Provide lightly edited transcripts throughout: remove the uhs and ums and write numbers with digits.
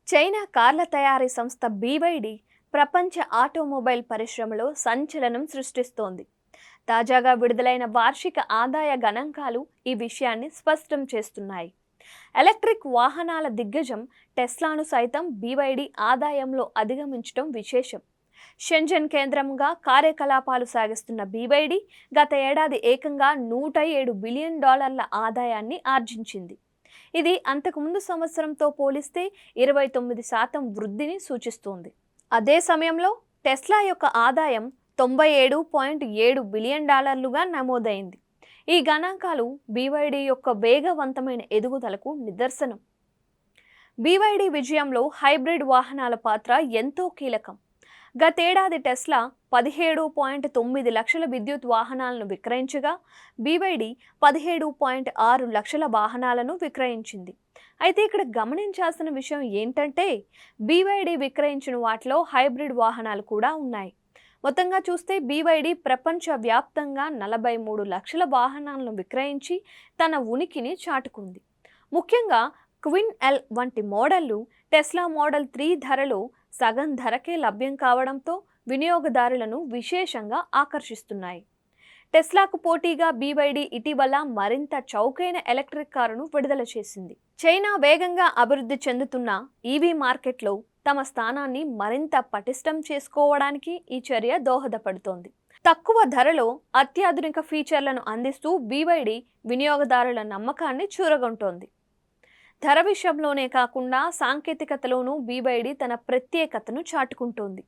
China కార్ల తయారీ సంస్థ BYD ప్రపంచ ఆటోమొబైల్ పరిశ్రమలో సంచలనం సృష్టిస్తోంది. తాజాగా విడుదలైన వార్షిక ఆదాయ గణాంకాలు ఈ విషయాన్ని స్పష్టం చేస్తున్నాయి. ఎలక్ట్రిక్ వాహనాల దిగ్గజం టెస్లాను సైతం BYD ఆదాయంలో అధిగమించడం విశేషం. షెంజన్ కేంద్రంగా కార్యకలాపాలు సాగిస్తున్న BYD గత ఏడాది ఏకంగా $107 బిలియన్ ఆదాయాన్ని ఆర్జించింది. ఇది అంతకుముందు సంవత్సరంతో పోలిస్తే 29% వృద్ధిని సూచిస్తోంది. అదే సమయంలో టెస్లా యొక్క ఆదాయం $97.7 బిలియన్ నమోదైంది. ఈ గణాంకాలు BYD యొక్క వేగవంతమైన ఎదుగుదలకు నిదర్శనం. BYD విజయంలో హైబ్రిడ్ వాహనాల పాత్ర ఎంతో కీలకం. గతేడాది టెస్లా 17.9 లక్షల విద్యుత్ వాహనాలను విక్రయించగా BYD 17.6 లక్షల వాహనాలను విక్రయించింది. అయితే ఇక్కడ గమనించాల్సిన విషయం ఏంటంటే BYD విక్రయించిన వాటిలో హైబ్రిడ్ వాహనాలు కూడా ఉన్నాయి. మొత్తంగా చూస్తే BYD ప్రపంచవ్యాప్తంగా 43 లక్షల వాహనాలను విక్రయించి తన ఉనికిని చాటుకుంది. ముఖ్యంగా క్విన్ L వంటి మోడళ్లు టెస్లా మోడల్ 3 ధరలో సగం ధరకే లభ్యం కావడంతో వినియోగదారులను విశేషంగా ఆకర్షిస్తున్నాయి. టెస్లాకు పోటీగా BYD ఇటీవల మరింత చౌకైన ఎలక్ట్రిక్ కారును విడుదల చేసింది. చైనా వేగంగా అభివృద్ధి చెందుతున్న EV మార్కెట్లో తమ స్థానాన్ని మరింత పటిష్టం చేసుకోవడానికి ఈ చర్య దోహదపడుతోంది. తక్కువ ధరలో అత్యాధునిక ఫీచర్లను అందిస్తూ BYD వినియోగదారుల నమ్మకాన్ని చూరగొంటోంది. ధర విషయంలోనే కాకుండా సాంకేతికతలోనూ BYD తన ప్రత్యేకతను చాటుకుంటోంది.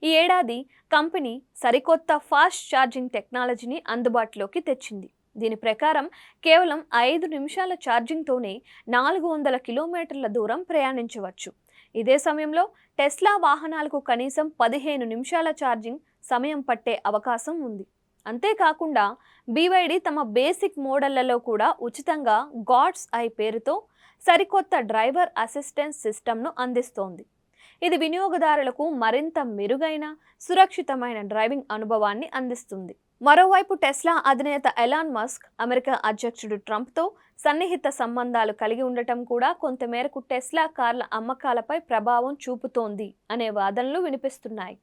ఈ ఏడాది కంపెనీ సరికొత్త ఫాస్ట్ ఛార్జింగ్ టెక్నాలజీని అందుబాటులోకి తెచ్చింది. దీని ప్రకారం కేవలం 5 నిమిషాల ఛార్జింగ్తోనే 400 కిలోమీటర్ల దూరం ప్రయాణించవచ్చు. ఇదే సమయంలో టెస్లా వాహనాలకు కనీసం 15 నిమిషాల ఛార్జింగ్ సమయం పట్టే అవకాశం ఉంది. అంతేకాకుండా BYD తమ బేసిక్ మోడళ్లలో కూడా ఉచితంగా గాడ్స్ ఐ పేరుతో సరికొత్త డ్రైవర్ అసిస్టెన్స్ సిస్టమ్ను అందిస్తోంది. ఇది వినియోగదారులకు మరింత మెరుగైన, సురక్షితమైన డ్రైవింగ్ అనుభవాన్ని అందిస్తుంది. మరోవైపు టెస్లా అధినేత ఎలాన్ మస్క్ అమెరికా అధ్యక్షుడు ట్రంప్తో సన్నిహిత సంబంధాలు కలిగి ఉండటం కూడా కొంతమేరకు టెస్లా కార్ల అమ్మకాలపై ప్రభావం చూపుతోంది అనే వాదనలు వినిపిస్తున్నాయి.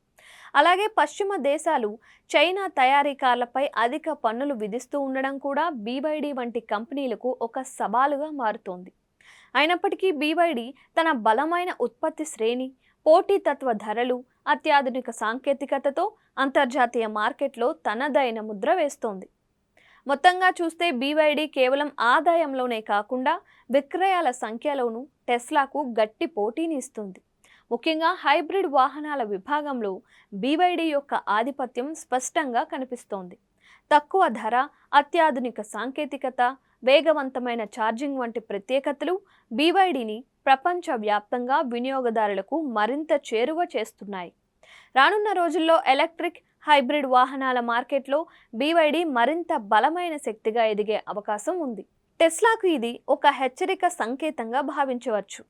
అలాగే పశ్చిమ దేశాలు చైనా తయారీ కార్లపై అధిక పన్నులు విధిస్తూ ఉండడం కూడా BYD వంటి కంపెనీలకు ఒక సవాలుగా మారుతోంది. అయినప్పటికీ BYD తన బలమైన ఉత్పత్తి శ్రేణి, పోటీతత్వ ధరలు, అత్యాధునిక సాంకేతికతతో అంతర్జాతీయ మార్కెట్లో తనదైన ముద్ర వేస్తోంది. మొత్తంగా చూస్తే BYD కేవలం ఆదాయంలోనే కాకుండా విక్రయాల సంఖ్యలోనూ టెస్లాకు గట్టి పోటీని ఇస్తుంది. ముఖ్యంగా హైబ్రిడ్ వాహనాల విభాగంలో BYD యొక్క ఆధిపత్యం స్పష్టంగా కనిపిస్తోంది. తక్కువ ధర, అత్యాధునిక సాంకేతికత, వేగవంతమైన ఛార్జింగ్ వంటి ప్రత్యేకతలు BYDని ప్రపంచవ్యాప్తంగా వినియోగదారులకు మరింత చేరువ చేస్తున్నాయి. రానున్న రోజుల్లో ఎలక్ట్రిక్, హైబ్రిడ్ వాహనాల మార్కెట్లో BYD మరింత బలమైన శక్తిగా ఎదిగే అవకాశం ఉంది. టెస్లాకు ఇది ఒక హెచ్చరిక సంకేతంగా భావించవచ్చు.